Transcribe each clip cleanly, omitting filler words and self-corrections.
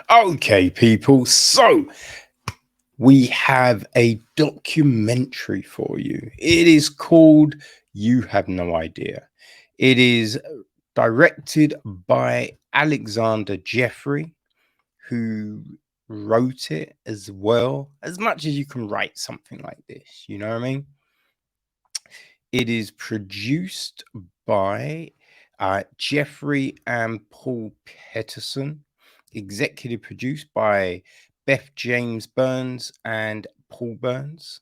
Okay, people. So we have a documentary for you. It is called You Have No Idea. It is directed by Alexander Jeffery, who wrote it as well, as much as you can write something like this. You know what I mean? It is produced by Jeffrey and Paul Peterson, executive produced by Beth James Burns and Paul Burns.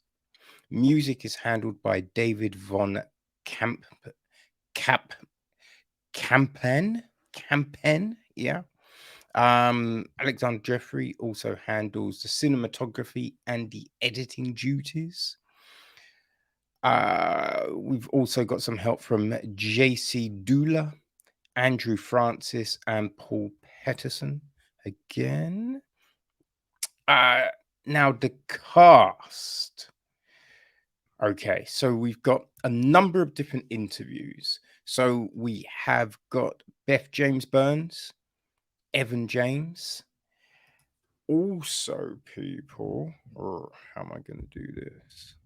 Music is handled by David von Camp Cap Campen, yeah. Alexander Jeffrey also handles the cinematography and the editing duties. We've also got some help from JC Dula, Andrew Francis, and Paul Peterson again. Now the cast. Okay, so we've got a number of different interviews. So we have got Beth James Burns, Evan James. Also, people, or how am I going to do this?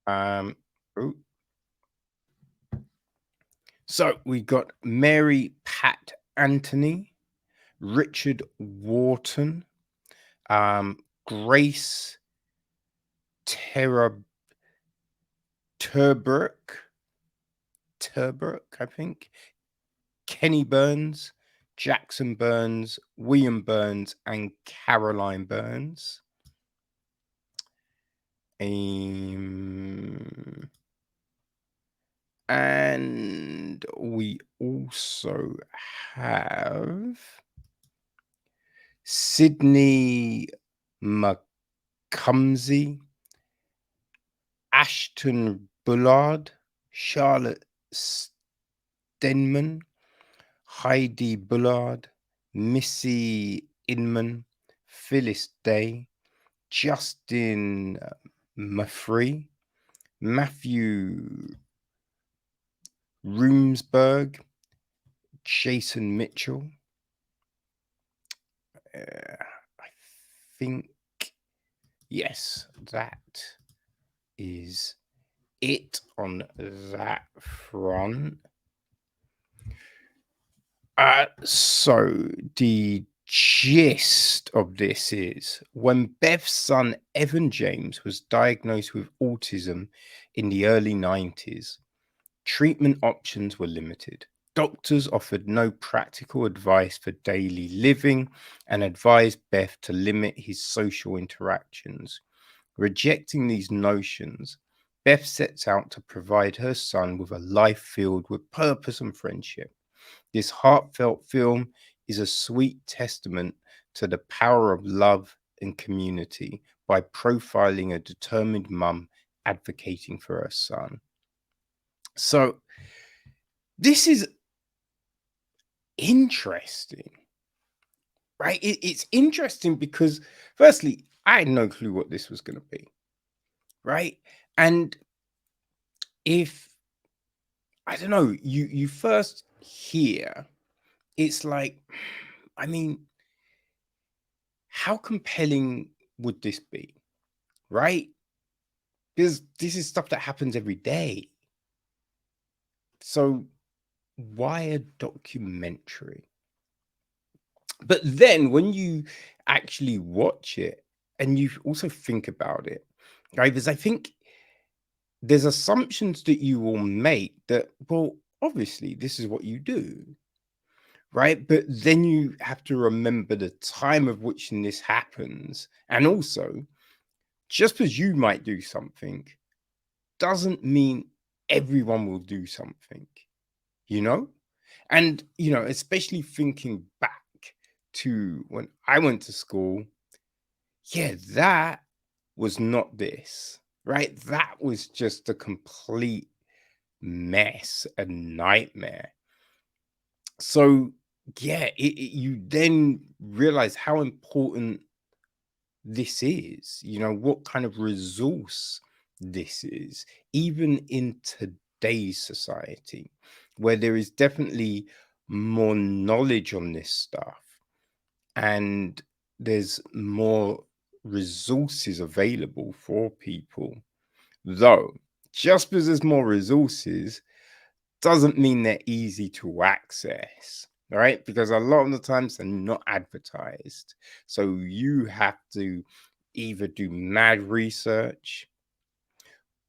Oh, so we got Mary Pat Anthony, Richard Wharton, Grace Turbrick, I think, Kenny Burns, Jackson Burns, William Burns, and Caroline Burns. And we also have Sydney McCumsey, Ashton Bullard, Charlotte Stenman, Heidi Bullard, Missy Inman, Phyllis Day, Justin Maffrey, Matthew Roomsberg, Jason Mitchell. I think, yes, that is it on that front. So the gist of this is when Beth's son Evan James was diagnosed with autism in the early 90s, treatment options were limited. Doctors offered no practical advice for daily living and advised Beth to limit his social interactions. Rejecting these notions, Beth sets out to provide her son with a life filled with purpose and friendship. This heartfelt film is a sweet testament to the power of love and community by profiling a determined mum advocating for her son. So, this is interesting, right? It's interesting because, firstly, I had no clue what this was going to be, right? And if, I don't know, you first hear, it's like, I mean, how compelling would this be, right? Because this is stuff that happens every day. So why a documentary? But then when you actually watch it and you also think about it, right? Because I think there's assumptions that you will make that, well, obviously this is what you do, right? But then you have to remember the time of which this happens. And also, just because you might do something doesn't mean everyone will do something, you know? And, especially thinking back to when I went to school, yeah, that was not this, right? That was just a complete mess, a nightmare. So, yeah, you then realize how important this is, what kind of resource this is, even in today's society, where there is definitely more knowledge on this stuff, and there's more resources available for people. Though, just because there's more resources doesn't mean they're easy to access, right? Because a lot of the times they're not advertised. So you have to either do mad research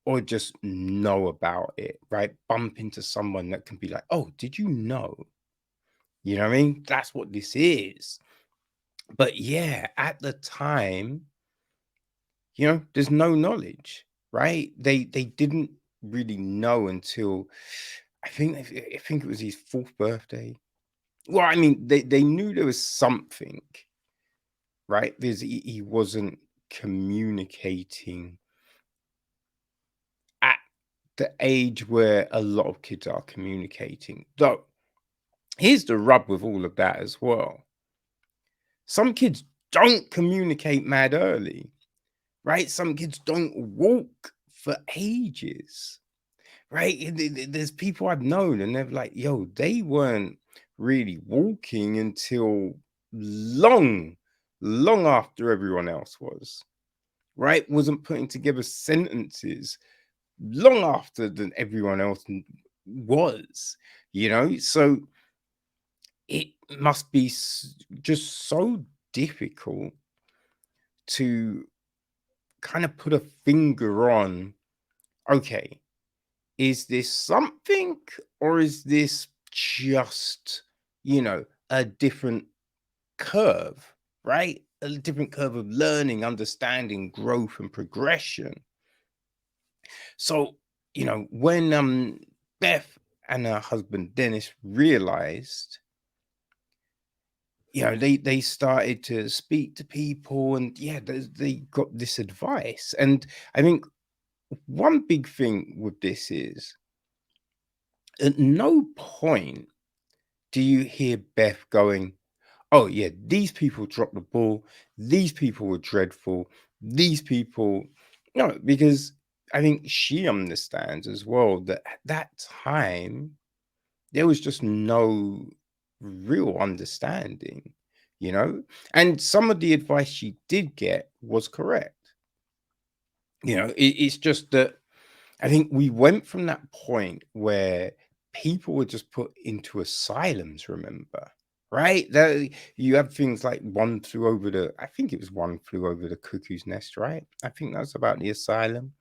or just know about it, right? Bump into someone that can be like, oh, did you know? You know what I mean? That's what this is. But yeah, at the time, there's no knowledge, right? They didn't really know until I think it was his fourth birthday. Well, I mean, they knew there was something, right? Because he wasn't communicating at the age where a lot of kids are communicating. Though, here's the rub with all of that as well. Some kids don't communicate mad early, right? Some kids don't walk for ages, right? There's people I've known and they're like, yo, they weren't really walking until long, long after everyone else was, right? Wasn't putting together sentences long after than everyone else was, So it must be just so difficult to kind of put a finger on, okay, is this something or is this just, a different curve, right? A different curve of learning, understanding, growth, and progression. So, when Beth and her husband Dennis realized, they started to speak to people, and yeah, they got this advice. And I think one big thing with this is, at no point do you hear Beth going, oh, yeah, these people dropped the ball. These people were dreadful. These people, no, because I think she understands as well that at that time, there was just no real understanding, and some of the advice she did get was correct. It's just that I think we went from that point where people were just put into asylums, remember? Right? That you have things like I think it was One Flew Over the Cuckoo's Nest, right? I think that's about the asylum.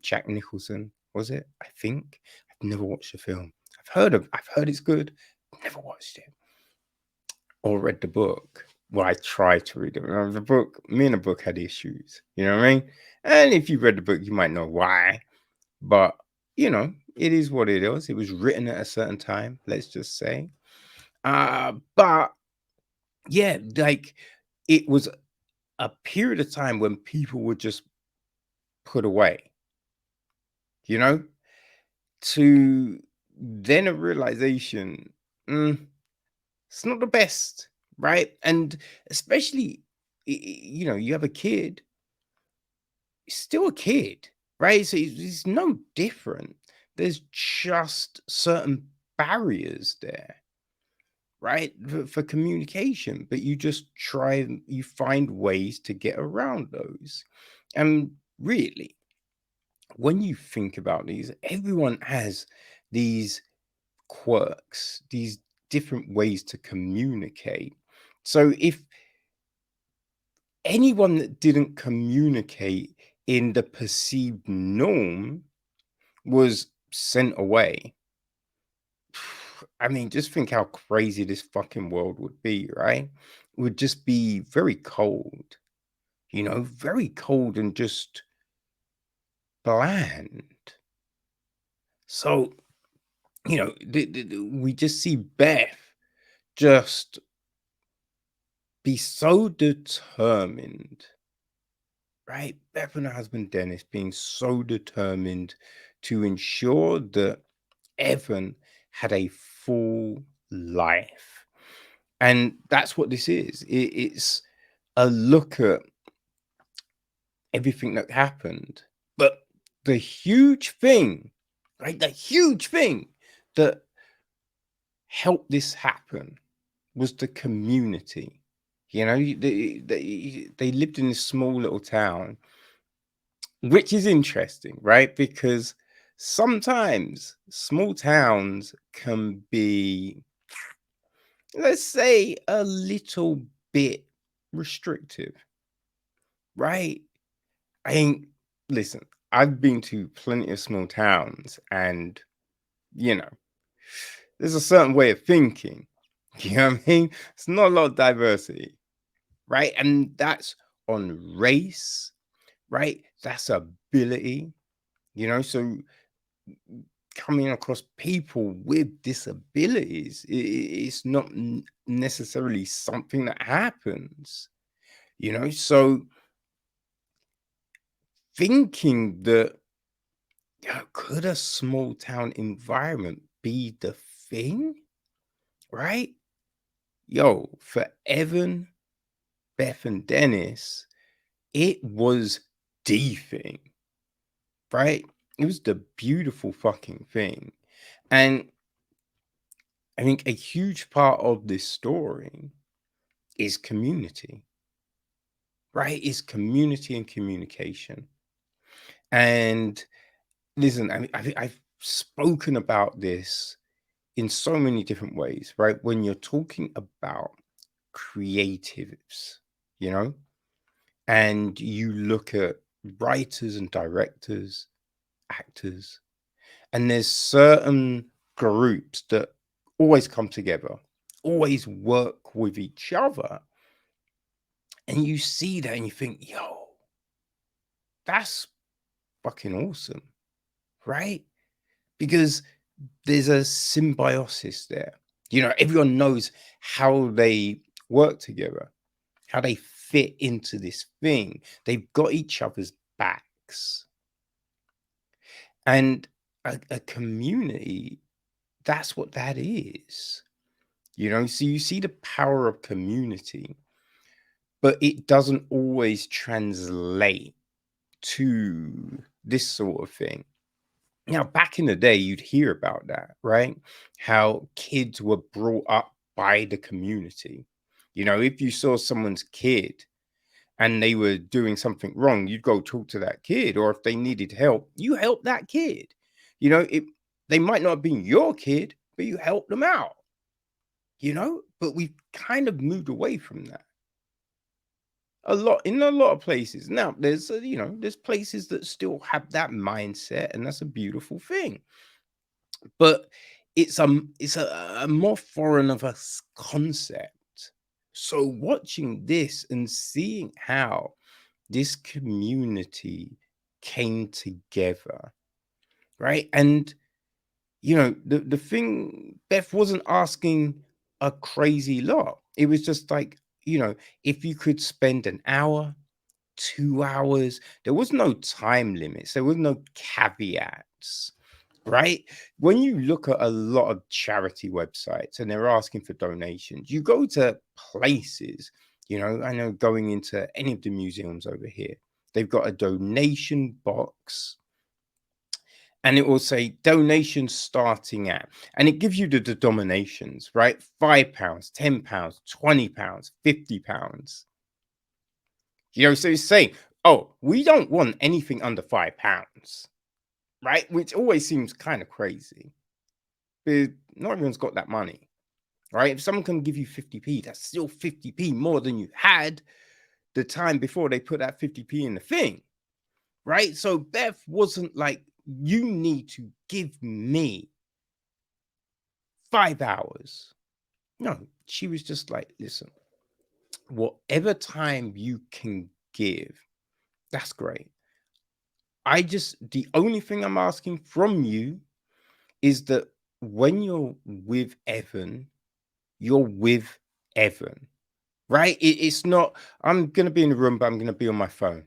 Jack Nicholson, was it? I think. I've never watched the film. I've heard it's good. Never watched it. Or read the book. Well, I tried to read it. The book, me and the book had issues. You know what I mean? And if you read the book, you might know why. But, it is what it is. It was written at a certain time, let's just say. But yeah, like it was a period of time when people were just put away, to then a realization, it's not the best, right? And especially, you have a kid, he's still a kid, right? So he's no different. There's just certain barriers there, right, for communication, but you find ways to get around those. And really, when you think about these, everyone has these quirks, these different ways to communicate. So if anyone that didn't communicate in the perceived norm was sent away, I mean, just think how crazy this fucking world would be, right? It would just be very cold, very cold and just bland. So, we just see Beth just be so determined, right? Beth and her husband Dennis being so determined to ensure that Evan had a full life. And that's what this is. It's a look at everything that happened. But the huge thing, right? The huge thing that helped this happen was the community. You know, they lived in this small little town, which is interesting, right? Because sometimes small towns can be, let's say, a little bit restrictive, right? I ain't, listen, I've been to plenty of small towns and, you know, there's a certain way of thinking. You know what I mean? It's not a lot of diversity, right? And that's on race, right? That's ability, you know. So coming across people with disabilities, it's not necessarily something that happens, you know. So thinking that, could a small town environment be the thing, right? Yo, for Evan, Beth, and Dennis, it was the thing, right? It was the beautiful fucking thing. And I think a huge part of this story is community, right? Is community and communication. And listen, I mean, I've spoken about this in so many different ways, right? When you're talking about creatives, you know, and you look at writers and directors, actors, and there's certain groups that always come together, always work with each other. And you see that and you think, yo, that's fucking awesome, right? Because there's a symbiosis there. You know, everyone knows how they work together, how they fit into this thing. They've got each other's backs. And a community, that's what that is. You know, so you see the power of community, but it doesn't always translate to this sort of thing. Now, back in the day, you'd hear about that, right? How kids were brought up by the community. You know, if you saw someone's kid and they were doing something wrong, you'd go talk to that kid, or if they needed help, you help that kid. You know, they might not have been your kid, but you helped them out. You know, but we've kind of moved away from that a lot in a lot of places. Now, there's you know, there's places that still have that mindset, and that's a beautiful thing. But it's a more foreign of a concept. So watching this and seeing how this community came together, right? And you know, the thing, Beth wasn't asking a crazy lot. It was just like, you know, if you could spend an hour, 2 hours, there was no time limits, there was no caveats, right? When you look at a lot of charity websites and they're asking for donations, you go to places, you know, I know going into any of the museums over here, they've got a donation box and it will say donation starting at, and it gives you the denominations, right? £5, £10, £20, £50. You know, so it's saying, oh, we don't want anything under £5, right? Which always seems kind of crazy. But not everyone's got that money, right? If someone can give you 50p, that's still 50p more than you had the time before they put that 50p in the thing, right? So Beth wasn't like, you need to give me 5 hours. No, she was just like, listen, whatever time you can give, that's great. The only thing I'm asking from you is that when you're with Evan, you're with Evan, right? It's not, I'm going to be in the room, but I'm going to be on my phone,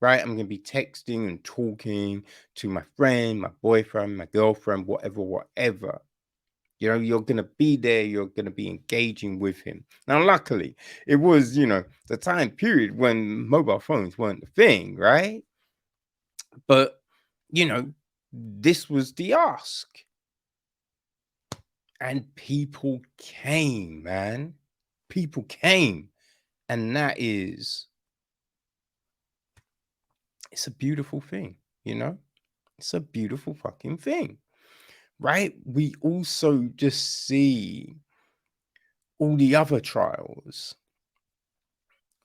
right? I'm going to be texting and talking to my friend, my boyfriend, my girlfriend, whatever. You know, you're going to be there. You're going to be engaging with him. Now, luckily, it was, you know, the time period when mobile phones weren't the thing, right? But, you know, this was the ask. And people came, man. People came. And that is, it's a beautiful thing, you know? It's a beautiful fucking thing, right? We also just see all the other trials,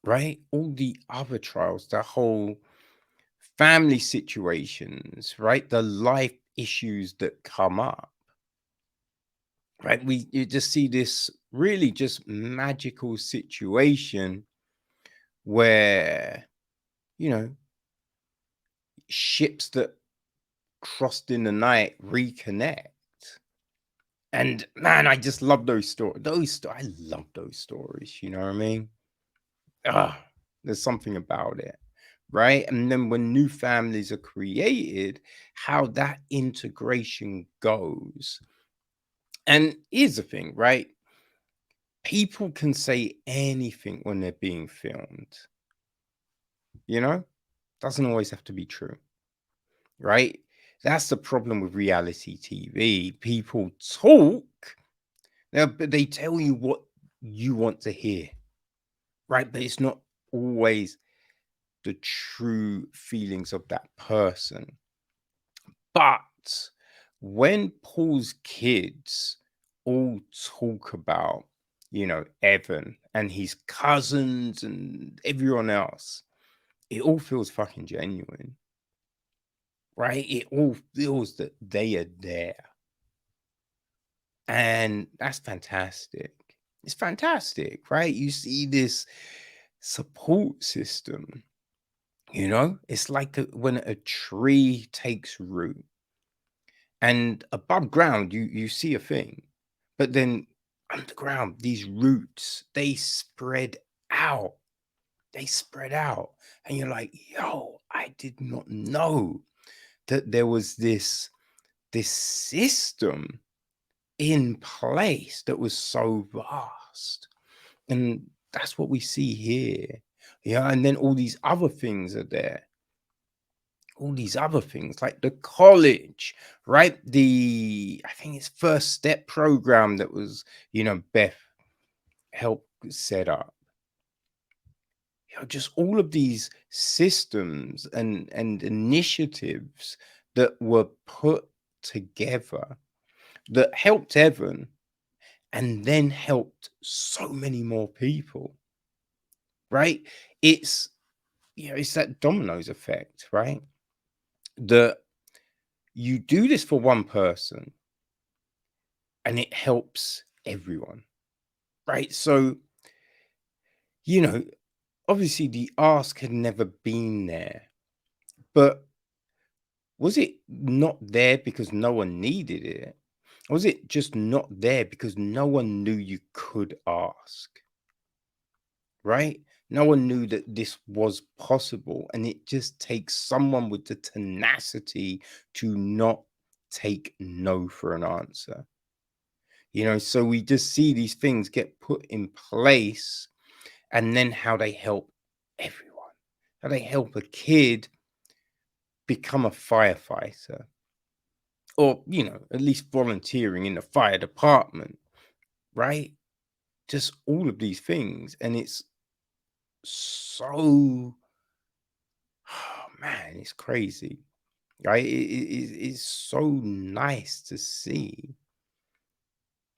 right? All the other trials, the whole family situations, right? The life issues that come up, right? You just see this really just magical situation where, you know, ships that crossed in the night reconnect. And man, I just love those stories. I love those stories. You know what I mean? Ah, there's something about it, right? And then when new families are created, how that integration goes. And here's the thing, right? People can say anything when they're being filmed, you know? Doesn't always have to be true, right? That's the problem with reality TV. People talk, but they tell you what you want to hear, right? But it's not always the true feelings of that person. But when Paul's kids all talk about, you know, Evan and his cousins and everyone else, it all feels fucking genuine, right? It all feels that they are there. And that's fantastic. It's fantastic, right? You see this support system, you know? It's like when a tree takes root and above ground, you see a thing, but then underground, these roots, they spread out. They spread out. And you're like, yo, I did not know that there was this system in place that was so vast. And that's what we see here. Yeah, and then all these other things are there. All these other things like the college, right? I think it's first step program that was, you know, Beth helped set up. You know, just all of these systems and initiatives that were put together that helped Evan and then helped so many more people, right? It's, you know, it's that dominoes effect, right? That you do this for one person and it helps everyone, right? So, you know, obviously the ask had never been there, but was it not there because no one needed it? Or was it just not there because no one knew you could ask? Right? No one knew that this was possible. And it just takes someone with the tenacity to not take no for an answer. You know, so we just see these things get put in place and then how they help everyone, how they help a kid become a firefighter or, you know, at least volunteering in the fire department, right? Just all of these things. And it's so, oh man, it's crazy, right? It's so nice to see,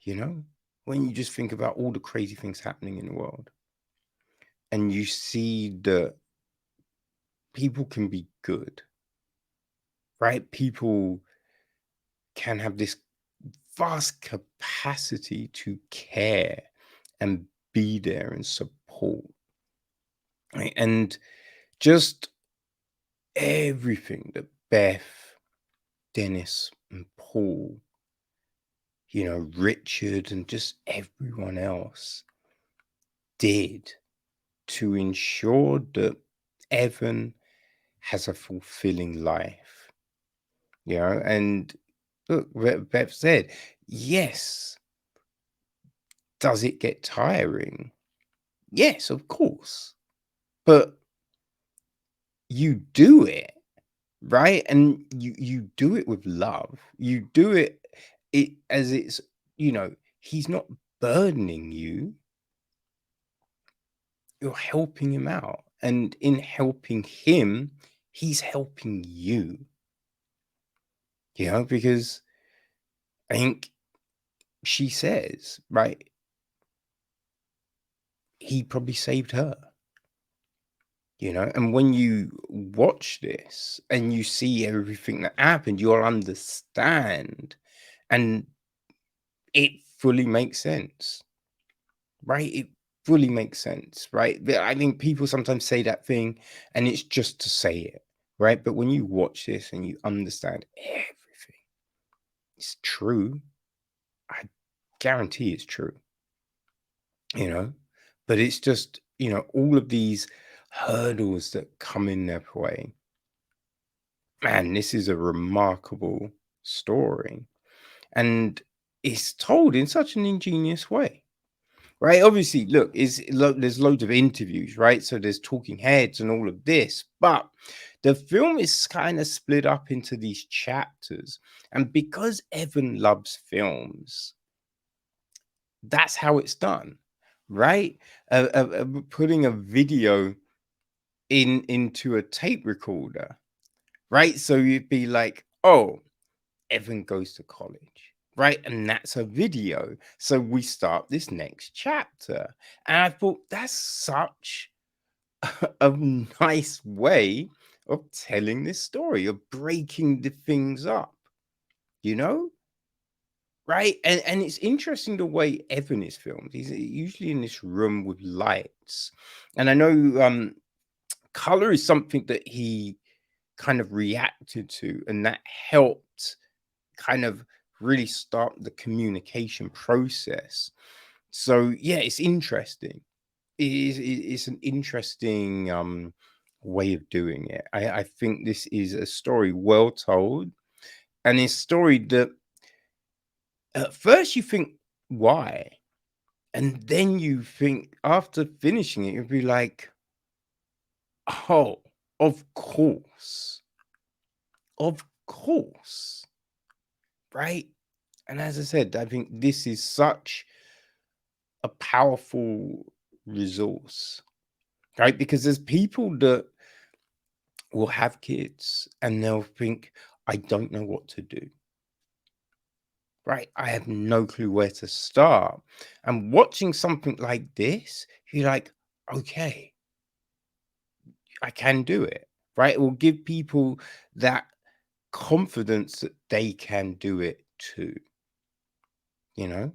you know, when you just think about all the crazy things happening in the world and you see that people can be good, right? People can have this vast capacity to care and be there and support, right? And just everything that Beth, Dennis, and Paul, you know, Richard, and just everyone else did to ensure that Evan has a fulfilling life, you know. And look, Beth said, yes, does it get tiring? Yes, of course. But you do it, right? And you do it with love. You do it as it's, he's not burdening you. You're helping him out. And in helping him, he's helping you. Because I think she says, right, he probably saved her. And when you watch this and you see everything that happened, you'll understand, and it fully makes sense, right? It fully makes sense, right? I think people sometimes say that thing and it's just to say it, right? But when you watch this and you understand everything, it's true. I guarantee it's true, but it's just, all of these hurdles that come in their way. Man, this is a remarkable story. And it's told in such an ingenious way, right? Obviously, look, there's loads of interviews, right? So there's talking heads and all of this, but the film is kind of split up into these chapters. And because Evan loves films, that's how it's done, right? Putting a video into a tape recorder, right? So you'd be like, oh, Evan goes to college, right? And that's a video. So we start this next chapter. And I thought that's such a nice way of telling this story, of breaking the things up, you know? Right? And it's interesting the way Evan is filmed. He's usually in this room with lights. And I know color is something that he kind of reacted to, and that helped kind of really start the communication process. So yeah, it's interesting. It's an interesting way of doing it. I think this is a story well told, and a story that at first you think, why? And then you think after finishing it, you'll be like, oh, of course. Of course. Right? And as I said, I think this is such a powerful resource, right? Because there's people that will have kids and they'll think, I don't know what to do, right? I have no clue where to start. And watching something like this, you're like, okay, I can do it, right? It will give people that confidence that they can do it too, you know?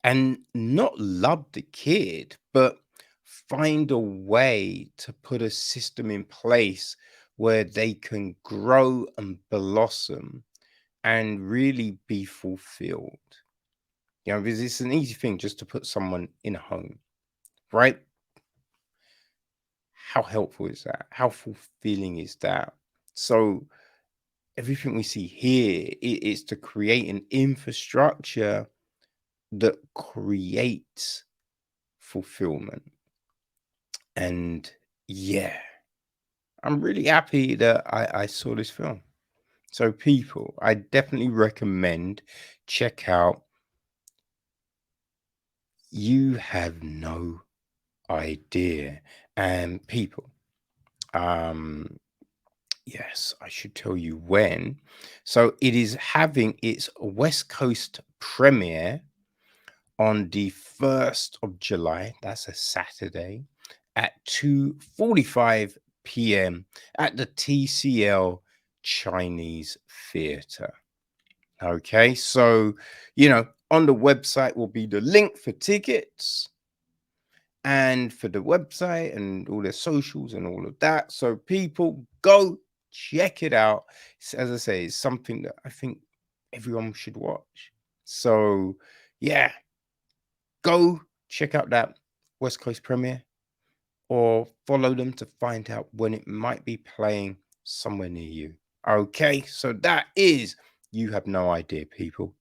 And not love the kid, but find a way to put a system in place where they can grow and blossom and really be fulfilled. Because it's an easy thing just to put someone in a home, right? How helpful is that? How fulfilling is that? So everything we see here is to create an infrastructure that creates fulfillment. And yeah, I'm really happy that I saw this film. So people, I definitely recommend check out You Have No Idea. And people, yes, I should tell you when. So it is having its West Coast premiere on the 1st of July. That's a Saturday at 2:45 p.m. at the TCL Chinese Theatre. Okay, so on the website will be the link for tickets and for the website and all their socials and all of that. So people, go check it out. As I say, it's something that I think everyone should watch. So yeah, go check out that West Coast premiere or follow them to find out when it might be playing somewhere near you. Okay, so that is You Have No Idea, people.